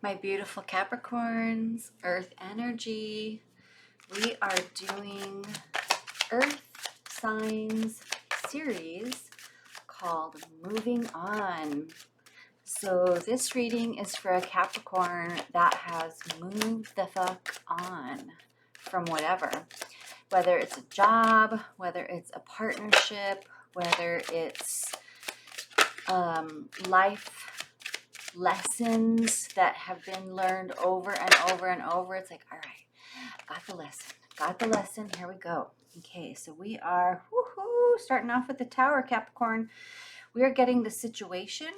My beautiful Capricorns, Earth energy. We are doing Earth Signs series called Moving On. So this reading is for a Capricorn that has moved the fuck on from whatever. Whether it's a job, whether it's a partnership, whether it's life lessons that have been learned over and over and over. It's like, all right, got the lesson, here we go. Okay, so we are starting off with the Tower, Capricorn. We are getting the situation.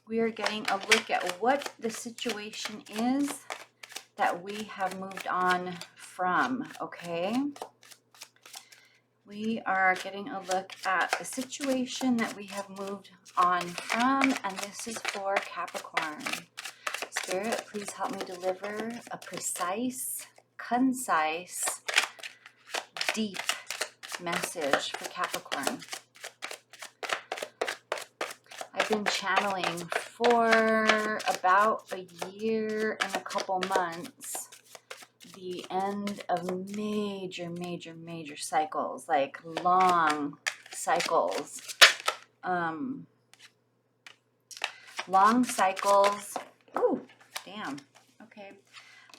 We are getting a look at what the situation is that we have moved on from, okay? We are getting a look at the situation that we have moved on from, and this is for Capricorn. Spirit, please help me deliver a precise, concise, deep message for Capricorn. I've been channeling for about a year and a couple months the end of major cycles, like long cycles. Long cycles. Oh, damn. Okay.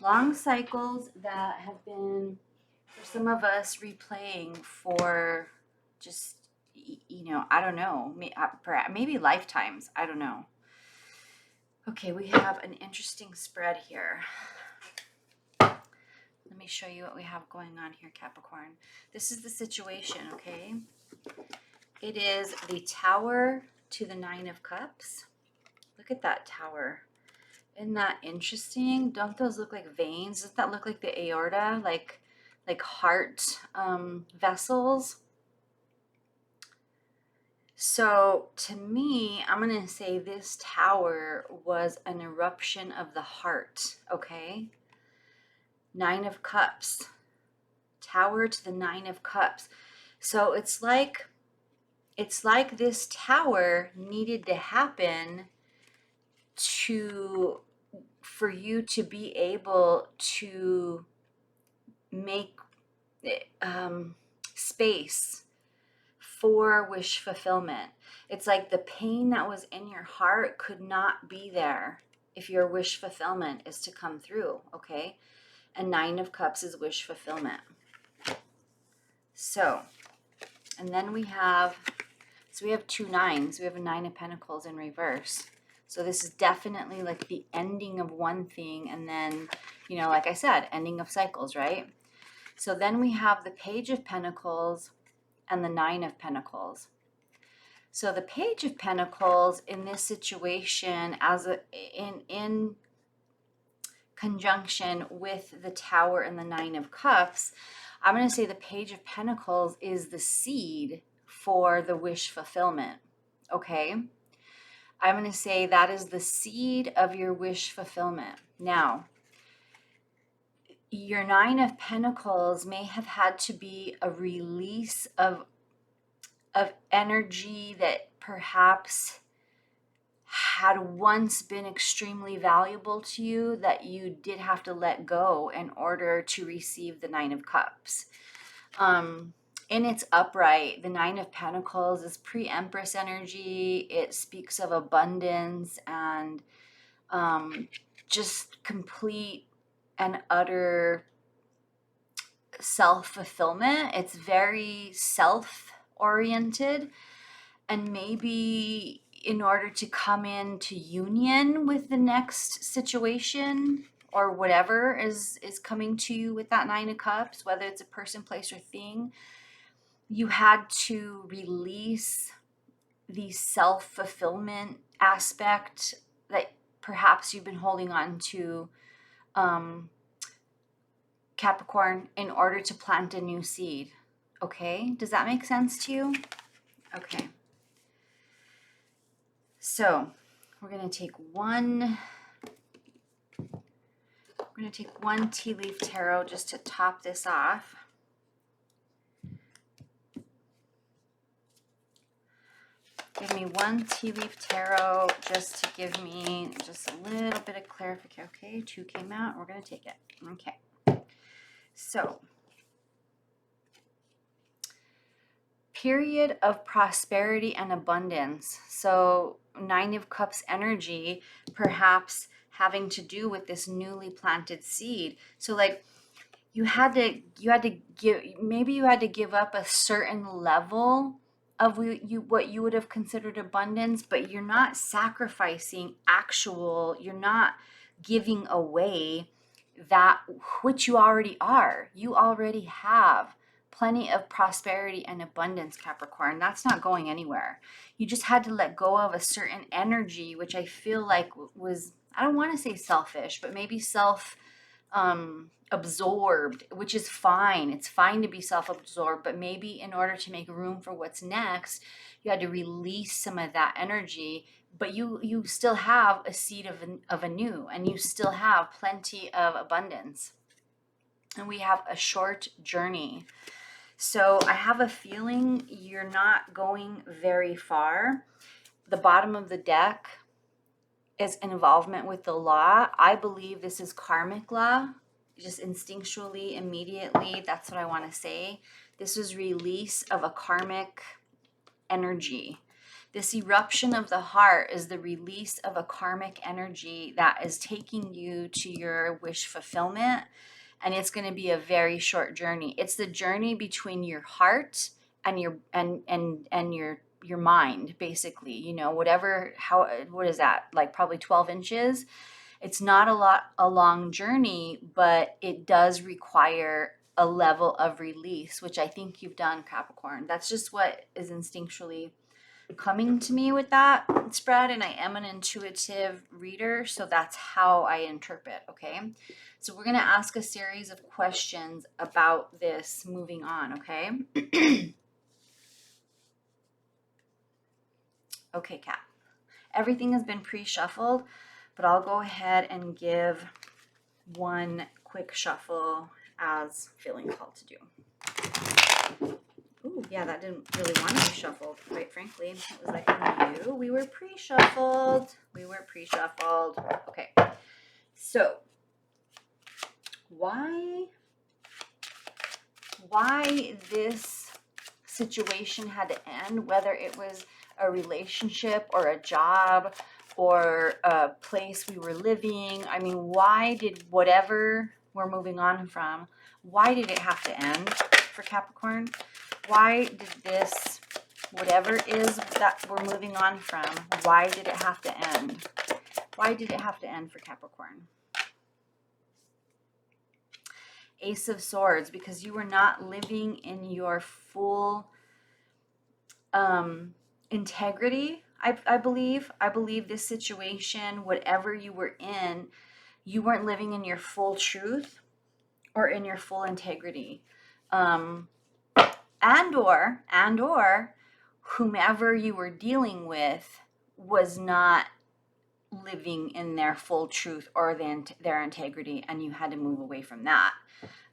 Long cycles that have been, for some of us, replaying for just, I don't know, maybe lifetimes. I don't know. Okay, we have an interesting spread here. Let me show you what we have going on here, Capricorn. This is the situation, okay? It is the Tower to the Nine of Cups. Look at that Tower. Isn't that interesting? Don't those look like veins? Does that look like the aorta? Like heart vessels? So to me, I'm going to say this Tower was an eruption of the heart, okay? Nine of Cups. Tower to the Nine of Cups. So it's like this Tower needed to happen for you to be able to make space for wish fulfillment. It's like the pain that was in your heart could not be there if your wish fulfillment is to come through, okay? And Nine of Cups is wish fulfillment. So, and then we have two nines. We have a Nine of Pentacles in reverse. So this is definitely like the ending of one thing, and then, like I said, ending of cycles, right? So then we have the Page of Pentacles and the Nine of Pentacles. So the Page of Pentacles in this situation, in conjunction with the Tower and the Nine of Cups, I'm going to say the Page of Pentacles is the seed for the wish fulfillment, okay? I'm going to say that is the seed of your wish fulfillment. Now, your Nine of Pentacles may have had to be a release of energy that perhaps had once been extremely valuable to you that you did have to let go in order to receive the Nine of Cups. In its upright, the Nine of Pentacles is pre-Empress energy. It speaks of abundance and just complete and utter self-fulfillment. It's very self-oriented, and maybe in order to come into union with the next situation or whatever is coming to you with that Nine of Cups, whether it's a person, place, or thing, you had to release the self-fulfillment aspect that perhaps you've been holding on to, Capricorn, in order to plant a new seed. Okay, does that make sense to you? Okay. So we're going to take one tea leaf tarot just to top this off. Give me one tea leaf tarot just to give me just a little bit of clarification. Okay, 2 came out. We're going to take it. Okay. So, period of prosperity and abundance. So 9 of Cups energy, perhaps having to do with this newly planted seed. So like you had to give up a certain level of what you would have considered abundance, but you're not sacrificing you're not giving away that which you already are. You already have plenty of prosperity and abundance, Capricorn. That's not going anywhere. You just had to let go of a certain energy, which I feel like was, I don't want to say selfish, but maybe absorbed, which is fine. It's fine to be self-absorbed, but maybe in order to make room for what's next, you had to release some of that energy. But you still have a seed of a new, and you still have plenty of abundance. And we have a short journey. So I have a feeling you're not going very far. The bottom of the deck is involvement with the law. I believe this is karmic law. Just instinctually, immediately, that's what I want to say. This is release of a karmic energy. This eruption of the heart is the release of a karmic energy that is taking you to your wish fulfillment. And it's going to be a very short journey. It's the journey between your heart and your mind, basically. You know, what is that? Like probably 12 inches. It's not a long journey, but it does require a level of release, which I think you've done, Capricorn. That's just what is instinctually coming to me with that spread, and I am an intuitive reader, so that's how I interpret. Okay, so we're going to ask a series of questions about this moving on. Okay. Okay, Cap, everything has been pre-shuffled, but I'll go ahead and give one quick shuffle as feeling called to do. Ooh, yeah, that didn't really want to be shuffled, quite frankly. It was like, no, we were pre-shuffled. Okay, so why this situation had to end, whether it was a relationship or a job or a place we were living. I mean, why did whatever we're moving on from, why did it have to end for Capricorn? Why did this, whatever is that we're moving on from, why did it have to end? Why did it have to end for Capricorn? Ace of Swords, because you were not living in your full integrity. I believe this situation, whatever you were in, you weren't living in your full truth or in your full integrity. And or whomever you were dealing with was not living in their full truth or their integrity, and you had to move away from that.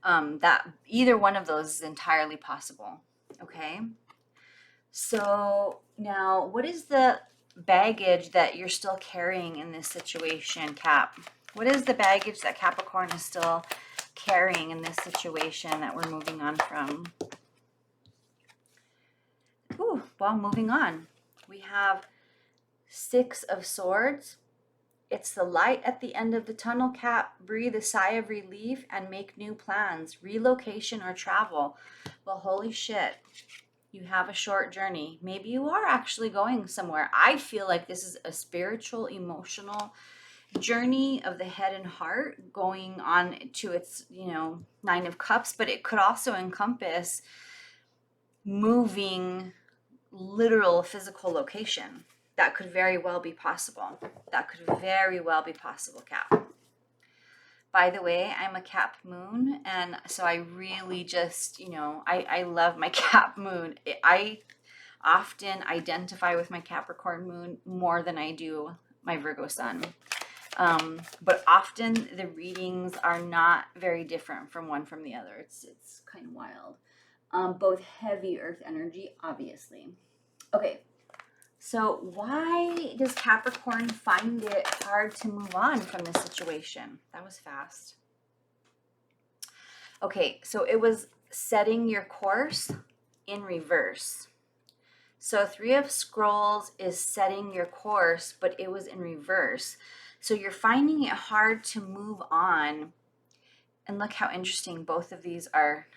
That either one of those is entirely possible. Okay. So now, what is the baggage that you're still carrying in this situation, Cap? What is the baggage that Capricorn is still carrying in this situation that we're moving on from? Ooh, well, moving on. We have 6 of Swords. It's the light at the end of the tunnel, Cap. Breathe a sigh of relief and make new plans, relocation or travel. Well, holy shit. You have a short journey. Maybe you are actually going somewhere. I feel like this is a spiritual, emotional journey of the head and heart going on to its, 9 of Cups, but it could also encompass moving literal physical location. That could very well be possible. Cap. By the way, I'm a Cap moon, and so I really just, I love my Cap moon. I often identify with my Capricorn moon more than I do my Virgo sun. But often the readings are not very different from one from the other. It's kind of wild. Both heavy earth energy, obviously. Okay, So why does Capricorn find it hard to move on from this situation? That was fast. Okay, so it was setting your course in reverse. So Three of Scrolls is setting your course, but it was in reverse. So you're finding it hard to move on. And look how interesting both of these are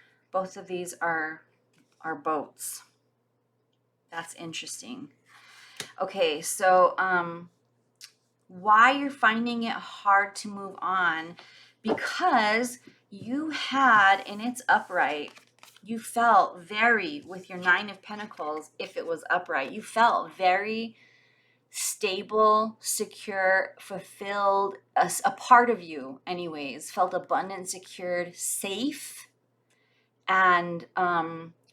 boats. That's interesting. Okay, so why you're finding it hard to move on? Because you had in its upright, you felt very, with your Nine of Pentacles, if it was upright, you felt very stable, secure, fulfilled. A part of you, anyways, felt abundant, secured, safe. And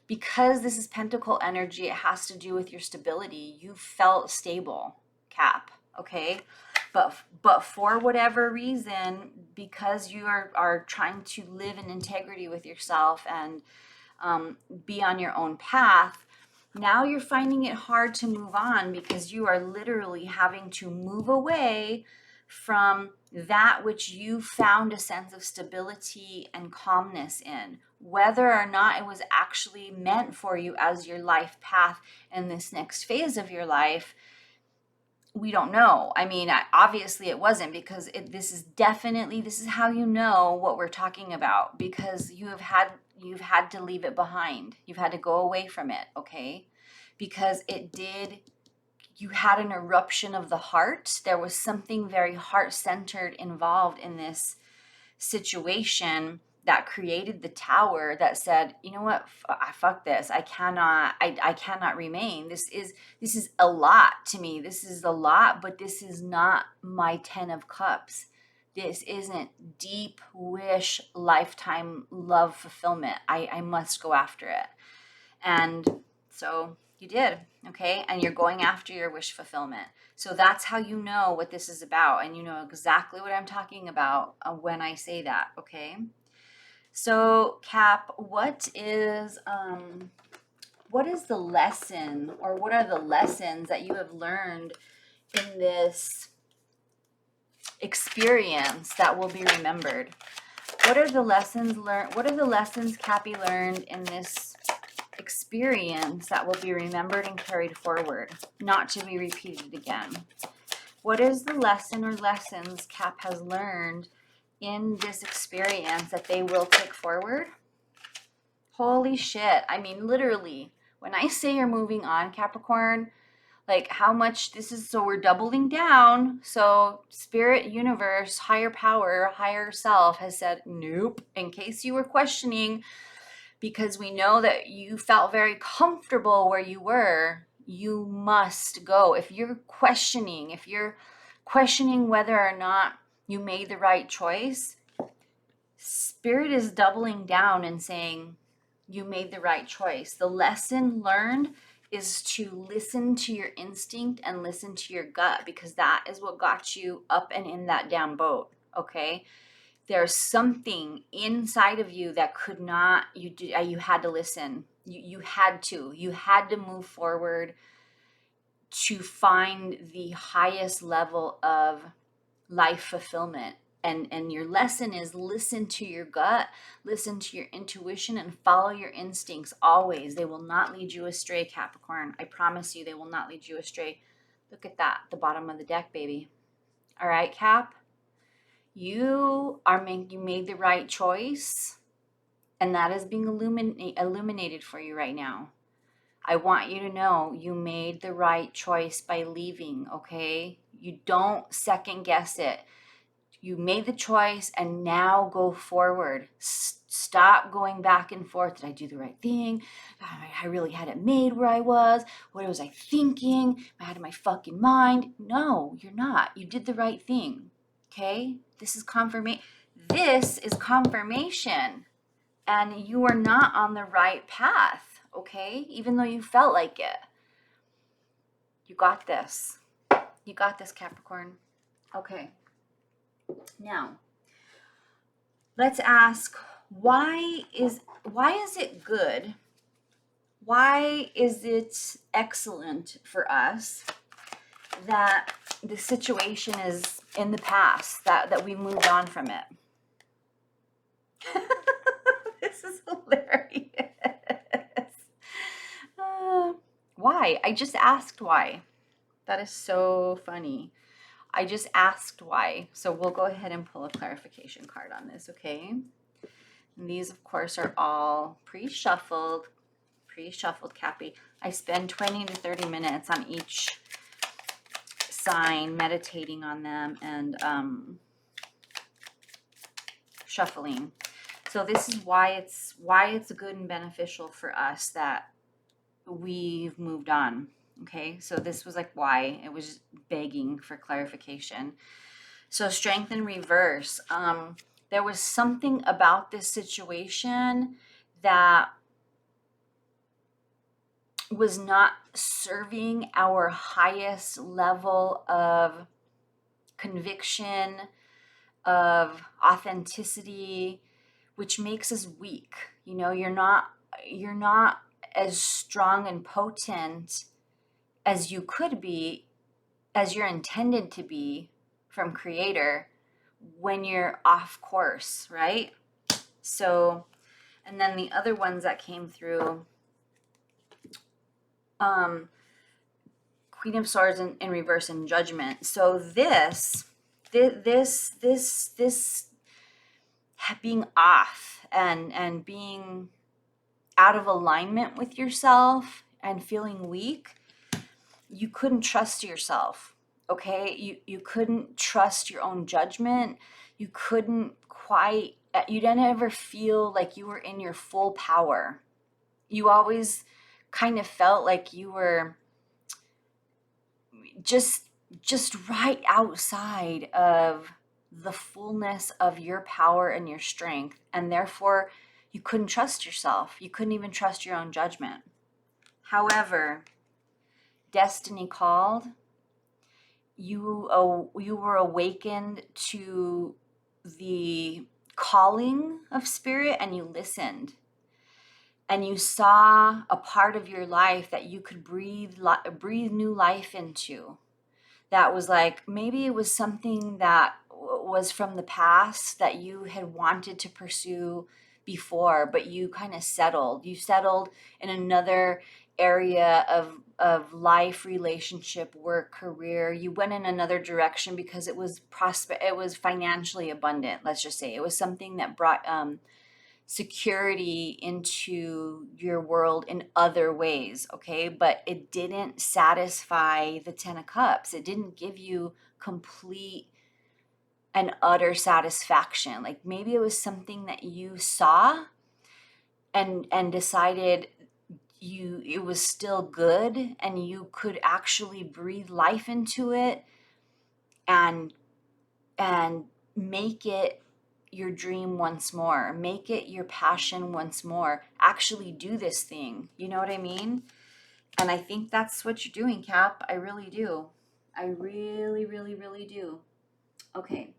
because this is Pentacle energy, it has to do with your stability. You felt stable, Cap, okay? But for whatever reason, because you are trying to live in integrity with yourself and be on your own path, now you're finding it hard to move on because you are literally having to move away from that which you found a sense of stability and calmness in, whether or not it was actually meant for you as your life path in this next phase of your life. We don't know. I mean, obviously it wasn't, because this is how you know what we're talking about, because you've had to leave it behind. You've had to go away from it, okay? Because you had an eruption of the heart. There was something very heart-centered involved in this situation that created the tower that said, you know what, fuck this. I cannot remain. This is a lot to me. This is a lot, but this is not my 10 of cups. This isn't deep wish, lifetime love fulfillment. I must go after it. And so you did, okay? And you're going after your wish fulfillment. So that's how you know what this is about. And you know exactly what I'm talking about when I say that, okay? So Cap, what is the lesson, or what are the lessons that you have learned in this experience that will be remembered? What are the lessons learned? What are the lessons Cappy learned in this experience that will be remembered and carried forward, not to be repeated again? What is the lesson or lessons Cap has learned in this experience that they will take forward? Holy shit. I mean, literally, when I say you're moving on, Capricorn, like how much this is, so we're doubling down. So spirit, universe, higher power, higher self has said, nope, in case you were questioning, because we know that you felt very comfortable where you were, you must go. If you're questioning whether or not you made the right choice, Spirit is doubling down and saying you made the right choice. The lesson learned is to listen to your instinct and listen to your gut, because that is what got you up and in that damn boat, okay? There's something inside of you that could not, you had to listen. You had to move forward to find the highest level of life fulfillment. And your lesson is listen to your gut, listen to your intuition, and follow your instincts always. They will not lead you astray, Capricorn. I promise you, they will not lead you astray. Look at that, the bottom of the deck, baby. All right, Cap? You made the right choice, and that is being illuminated for you right now. I want you to know you made the right choice by leaving, okay? You don't second guess it. You made the choice, and now go forward. Stop going back and forth. Did I do the right thing? I really had it made where I was. What was I thinking? I had in my fucking mind. No, you're not. You did the right thing. Okay? This is confirmation. This is confirmation. And you are not on the right path. Okay? Even though you felt like it. You got this. You got this, Capricorn. Okay. Now, let's ask, why is it good? Why is it excellent for us that the situation is in the past, that we moved on from it? This is hilarious. Why? I just asked why. That is so funny. I just asked why. So we'll go ahead and pull a clarification card on this, okay? And these, of course, are all pre-shuffled, Cappy. I spend 20 to 30 minutes on each sign, meditating on them and shuffling. So this is why it's good and beneficial for us that we've moved on. Okay, so this was like why it was begging for clarification. So strength in reverse. There was something about this situation that was not serving our highest level of conviction, of authenticity, which makes us weak. You know, you're not as strong and potent as you could be, as you're intended to be from creator when you're off course, right? So, and then the other ones that came through, Queen of Swords in reverse and Judgment. So this being off and being out of alignment with yourself and feeling weak, you couldn't trust yourself. Okay, you couldn't trust your own judgment. You didn't ever feel like you were in your full power. You always kind of felt like you were just right outside of the fullness of your power and your strength, and therefore you couldn't trust yourself. You couldn't even trust your own judgment. However, destiny called. You were awakened to the calling of spirit, and you listened, and you saw a part of your life that you could breathe new life into. That was like, maybe it was something that was from the past that you had wanted to pursue before, but you kind of settled. You settled in another area of life, relationship, work, career. You went in another direction because it was it was financially abundant, let's just say. It was something that brought security into your world in other ways, okay? But it didn't satisfy the 10 of Cups. It didn't give you complete and utter satisfaction. Like maybe it was something that you saw and decided it was still good and you could actually breathe life into it and make it your dream once more, make it your passion once more, actually do this thing. You know what I mean? And I think that's what you're doing, Cap. I really do. I really, really, really do. Okay.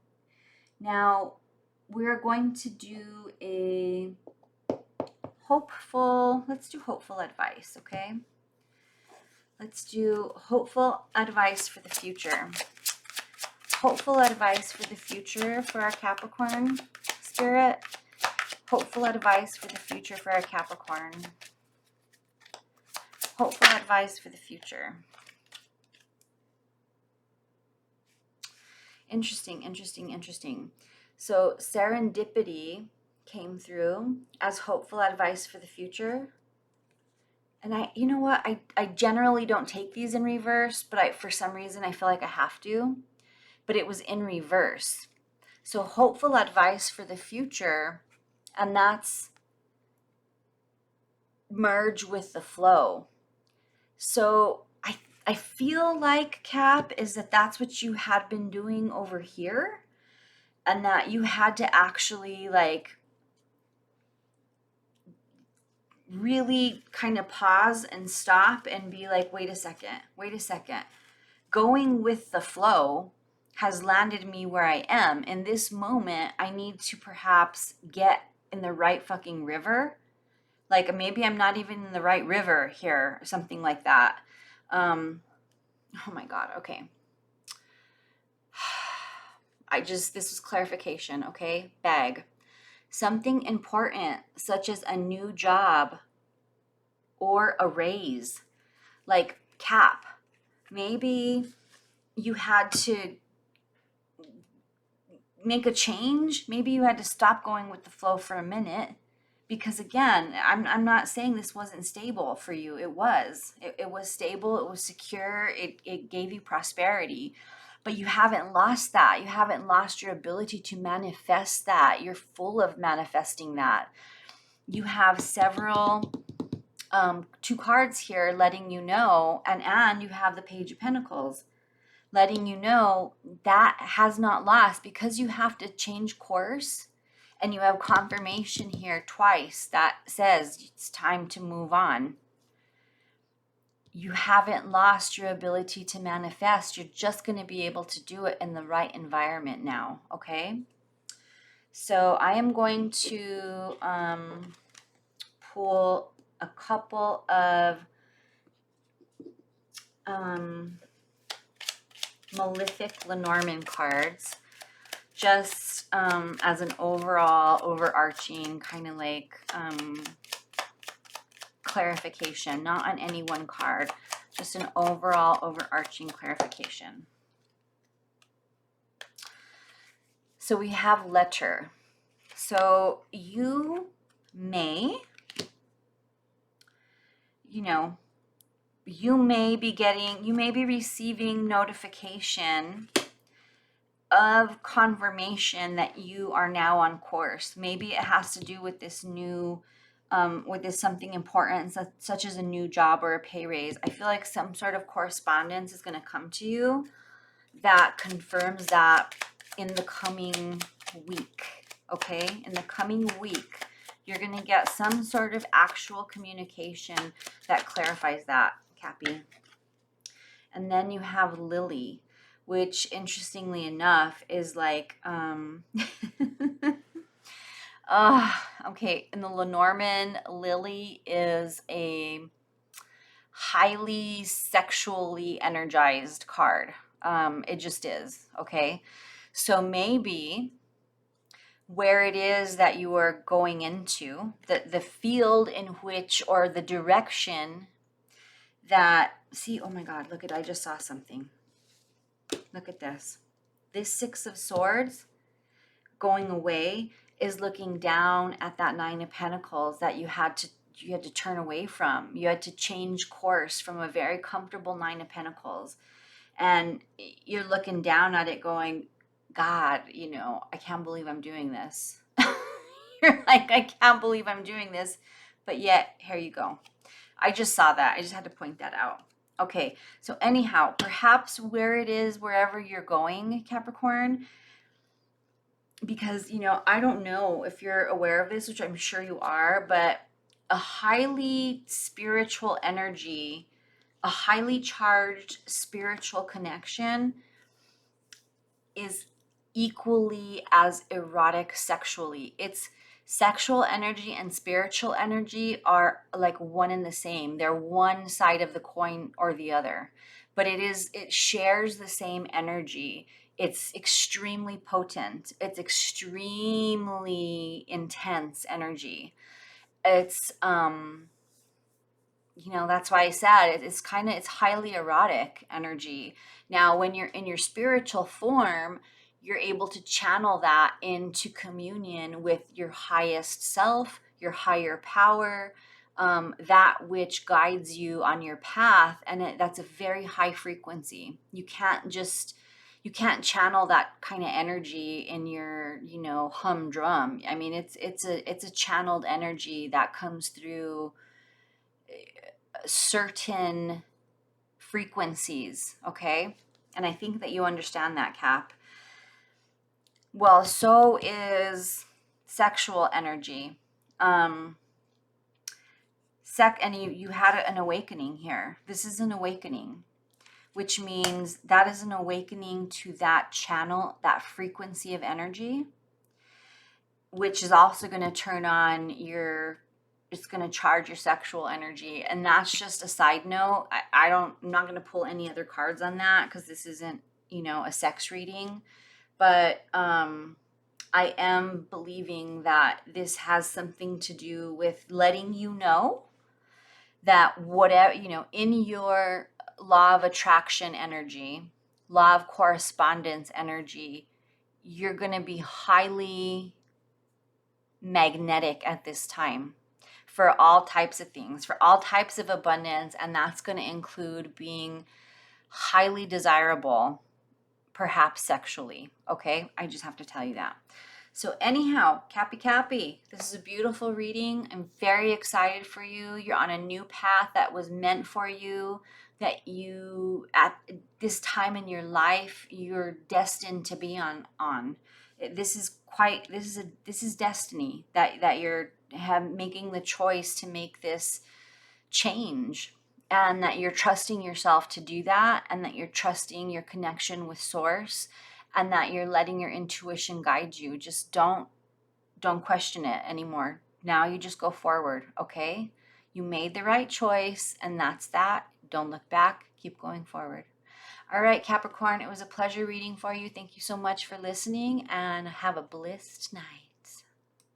Now we're going to do let's do hopeful advice, okay? Let's do hopeful advice for the future. Hopeful advice for the future for our Capricorn spirit. Hopeful advice for the future for our Capricorn. Hopeful advice for the future. Interesting. So serendipity came through as hopeful advice for the future. And you know what? I generally don't take these in reverse, but for some reason I feel like I have to. But it was in reverse. So hopeful advice for the future, and that's merge with the flow. So I feel like, Cap, is that's what you had been doing over here, and that you had to actually like really kind of pause and stop and be like, wait a second. Going with the flow has landed me where I am. In this moment, I need to perhaps get in the right fucking river Like maybe I'm not even in the right river here or something like that. Oh my God. Okay. This was clarification. Okay. Bag. Something important, such as a new job or a raise, like Cap. Maybe you had to make a change. Maybe you had to stop going with the flow for a minute. Because again, I'm not saying this wasn't stable for you. It was. It was stable. It was secure. It gave you prosperity. But you haven't lost that. You haven't lost your ability to manifest that. You're full of manifesting that. You have several, two cards here letting you know, and you have the Page of Pentacles letting you know that has not lost, because you have to change course. And you have confirmation here twice that says it's time to move on. You haven't lost your ability to manifest. You're just going to be able to do it in the right environment now. Okay. So I am going to pull a couple of Malefic Lenormand cards, just as an overall overarching kind of like clarification, not on any one card, just an overall overarching clarification. So we have letter. So you may, you may be receiving notification of confirmation that you are now on course. Maybe it has to do with this new, with this something important, such as a new job or a pay raise. I feel like some sort of correspondence is going to come to you that confirms that in the coming week. Okay, in the coming week, you're going to get some sort of actual communication that clarifies that, Cappy. And then you have Lily, which interestingly enough is like, okay, in the Lenormand, Lily is a highly sexually energized card. It just is, okay? So maybe where it is that you are going into, the field in which, or the direction that, see, oh my God, look at, I just saw something. Look at this. This Six of Swords going away is looking down at that Nine of Pentacles that you had to turn away from. You had to change course from a very comfortable Nine of Pentacles. And you're looking down at it going, God, I can't believe I'm doing this. You're like, I can't believe I'm doing this. But yet, here you go. I just saw that. I just had to point that out. Okay, so anyhow, perhaps where it is, wherever you're going, Capricorn, because, I don't know if you're aware of this, which I'm sure you are, but a highly spiritual energy, a highly charged spiritual connection is equally as erotic sexually. It's sexual energy and spiritual energy are like one and the same. They're one side of the coin or the other, but it shares the same energy. It's extremely potent. It's extremely intense energy. It's that's why I said it's highly erotic energy. Now, when you're in your spiritual form, you're able to channel that into communion with your highest self, your higher power, that which guides you on your path. And that's a very high frequency. You can't channel that kind of energy in your, humdrum. I mean, it's a channeled energy that comes through certain frequencies, okay? And I think that you understand that, Cap. Well, so is sexual energy. And you had an awakening here. This is an awakening, which means that is an awakening to that channel, that frequency of energy, which is also going to turn on your it's going to charge your sexual energy. And that's just a side note. I'm not going to pull any other cards on that because this isn't, a sex reading. But I am believing that this has something to do with letting you know that whatever, in your law of attraction energy, law of correspondence energy, you're going to be highly magnetic at this time for all types of things, for all types of abundance. And that's going to include being highly desirable, perhaps sexually. Okay. I just have to tell you that. So anyhow, Cappy, this is a beautiful reading. I'm very excited for you. You're on a new path that was meant for you, that you, at this time in your life, you're destined to be on. This is destiny that you're making the choice to make this change, and that you're trusting yourself to do that, and that you're trusting your connection with source, and that you're letting your intuition guide you. Just don't question it anymore. Now you just go forward. Okay, you made the right choice, and that's that. Don't look back, keep going forward. All right, Capricorn, it was a pleasure reading for you. Thank you so much for listening, and have a blissed night.